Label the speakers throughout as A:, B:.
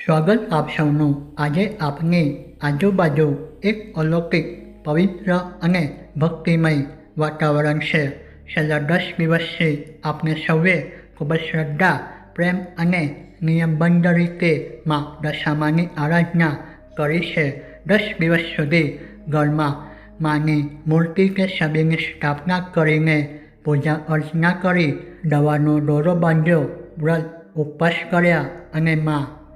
A: સ્વાગત આપ સૌનું આજે આપની આજુબાજુ એક અલૌકિક પવિત્ર અને ભક્તિમય વાતાવરણ છે. છેલ્લા 10 દિવસથી આપણે સૌએ ખૂબ જ શ્રદ્ધા, પ્રેમ અને નિયમબદ્ધ રીતે માં દશામાની આરાધના કરી છે. 10 દિવસ સુધી ઘરમાં માની મૂર્તિ કે છબીની સ્થાપના કરીને પૂજા અર્ચના કરી, દવાનો દોરો બાંધ્યો, વ્રત ઉપવાસ કર્યા અને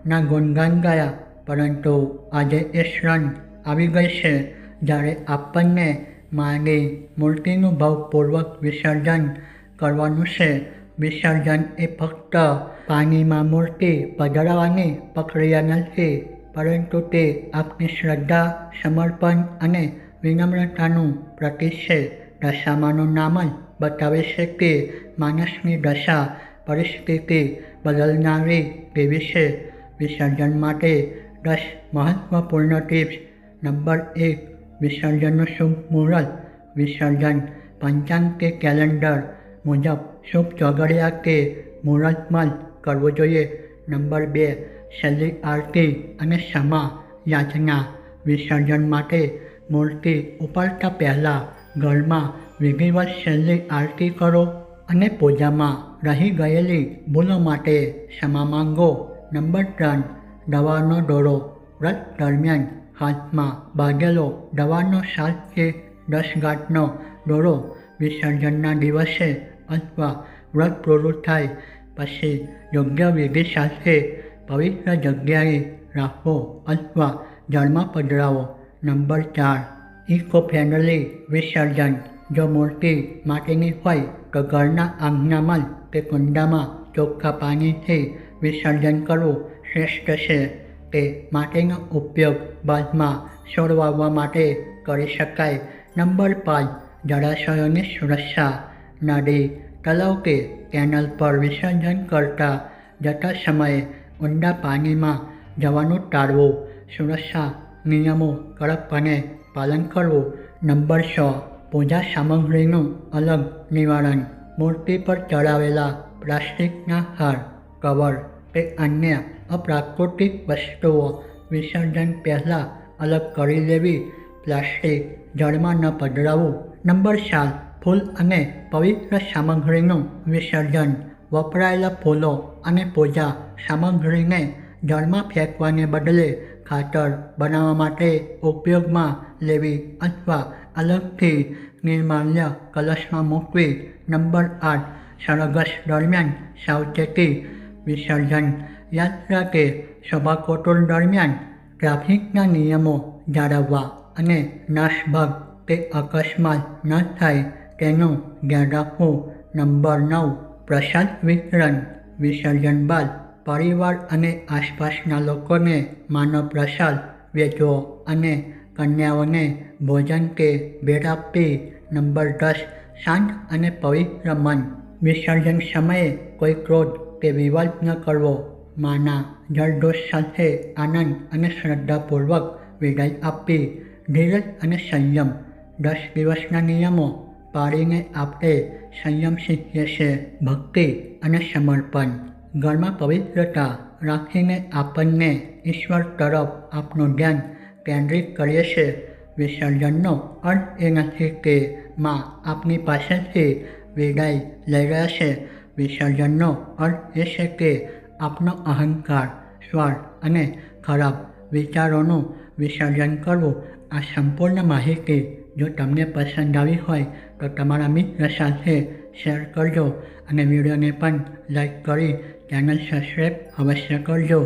A: ના ગુણગાન ગાયા. પરંતુ આજે એ ક્ષણ આવી ગઈ છે જ્યારે આપણને માની મૂર્તિનું ભાવપૂર્વક વિસર્જન કરવાનું છે. વિસર્જન એ ફક્ત પાણીમાં મૂર્તિ પધરાવવાની પ્રક્રિયા નથી, પરંતુ તે આપની શ્રદ્ધા, સમર્પણ અને વિનમ્રતાનું પ્રતીક છે. દશામાનું નામ જ બતાવે છે કે માણસની દશા પરિસ્થિતિ બદલનારી દેવી છે. વિસર્જન માટે 10 મહત્વપૂર્ણ ટિપ્સ. નંબર 1. વિસર્જનનું શુભ મુહૂર્ત. વિસર્જન પંચાંગ કે કેલેન્ડર મુજબ શુભ ચોઘડિયા કે મુહૂર્તમાં જ કરવું જોઈએ. નંબર 2. છેલ્લી આરતી અને ક્ષમા યાચના. વિસર્જન માટે મૂર્તિ ઉપાડતા પહેલાં ઘરમાં વિધિવત છેલ્લી આરતી કરો અને પૂજામાં રહી ગયેલી ભૂલો માટે ક્ષમા માંગો. નંબર 3. દવાનો દોરો. વ્રત દરમિયાન હાથમાં બાંધેલો દવાનો 7 કે 10 ગાંઠનો દોરો વિસર્જનના દિવસે અથવા વ્રત પૂરું થાય પછી યોગ્ય વિધિ સાથે પવિત્ર જગ્યાએ રાખવો અથવા જળમાં પધરાવો. નંબર 4. ઇકો-ફ્રેન્ડલી વિસર્જન. જો મૂર્તિ માટીની હોય તો ઘરના આંગણામાં કે કુંડામાં ચોખ્ખા પાણીથી વિસર્જન કરવું શ્રેષ્ઠ છે. તે માટીનો ઉપયોગ બાદમાં છોડ વાવવા માટે કરી શકાય. નંબર 5. જળાશયોની સુરક્ષા. નદી, તળાવ કે કેનાલ પર વિસર્જન જતા સમયે ઊંડા પાણીમાં જવાનું ટાળવું. સુરક્ષા નિયમો કડકપણે પાલન કરવું. નંબર 6. પૂજા સામગ્રીનું અલગ નિવારણ. મૂર્તિ પર ચડાવેલા પ્લાસ્ટિકના હાર, કવર કે અન્ય અપ્રાકૃતિક વસ્તુઓ વિસર્જન પહેલાં અલગ કરી લેવી. પ્લાસ્ટિક જળમાં ન પધરાવવું. નંબર 7. ફૂલ અને પવિત્ર સામગ્રીનું વિસર્જન. વપરાયેલા ફૂલો અને પૂજા સામગ્રીને જળમાં ફેંકવાને બદલે ખાતર બનાવવા માટે ઉપયોગમાં લેવી અથવા અલગથી નિર્માલ્ય કલશમાં મૂકવી. નંબર 8. સરઘસ દરમિયાન સાવચેતી. વિસર્જન યાત્રા કે શોભાકોટોલ દરમિયાન ટ્રાફિકના નિયમો જાળવવા અને નાસભાગ કે અકસ્માત ન થાય તેનું ધ્યાન રાખવું. નંબર 9. પ્રસાદ વિતરણ. વિસર્જન બાદ પરિવાર અને આસપાસના લોકોને માનો પ્રસાદ વેચવો અને કન્યાઓને ભોજન કે ભેટ આપવી. નંબર 10. શાંત અને પવિત્ર મન. વિસર્જન સમયે કોઈ ક્રોધ કે વિવાદ ન કરવો. માના જળદોષ સાથે આનંદ અને શ્રદ્ધાપૂર્વક વિદાય આપવી. ધીરજ અને સંયમ. 10 દિવસના નિયમો પાળીને આપણે સંયમ શીખીએ છીએ. ભક્તિ અને સમર્પણ. ઘરમાં પવિત્રતા રાખીને આપણને ઈશ્વર તરફ આપણું ધ્યાન કેન્દ્રિત કરીએ છીએ. વિસર્જનનો અર્થ એ નથી કે માં આપની પાસેથી વિદાય લઈ રહ્યા છે. વિસર્જનનો અર્થ એ છે કે આપનો અહંકાર, સ્વાર્થ અને ખરાબ વિચારોનું વિસર્જન કરવું. આ સંપૂર્ણ માહિતી જો તમને પસંદ આવી હોય તો તમારા મિત્ર સાથે શેર કરજો અને વિડીયોને પણ લાઈક કરી ચેનલ સબસ્ક્રાઈબ અવશ્ય કરજો.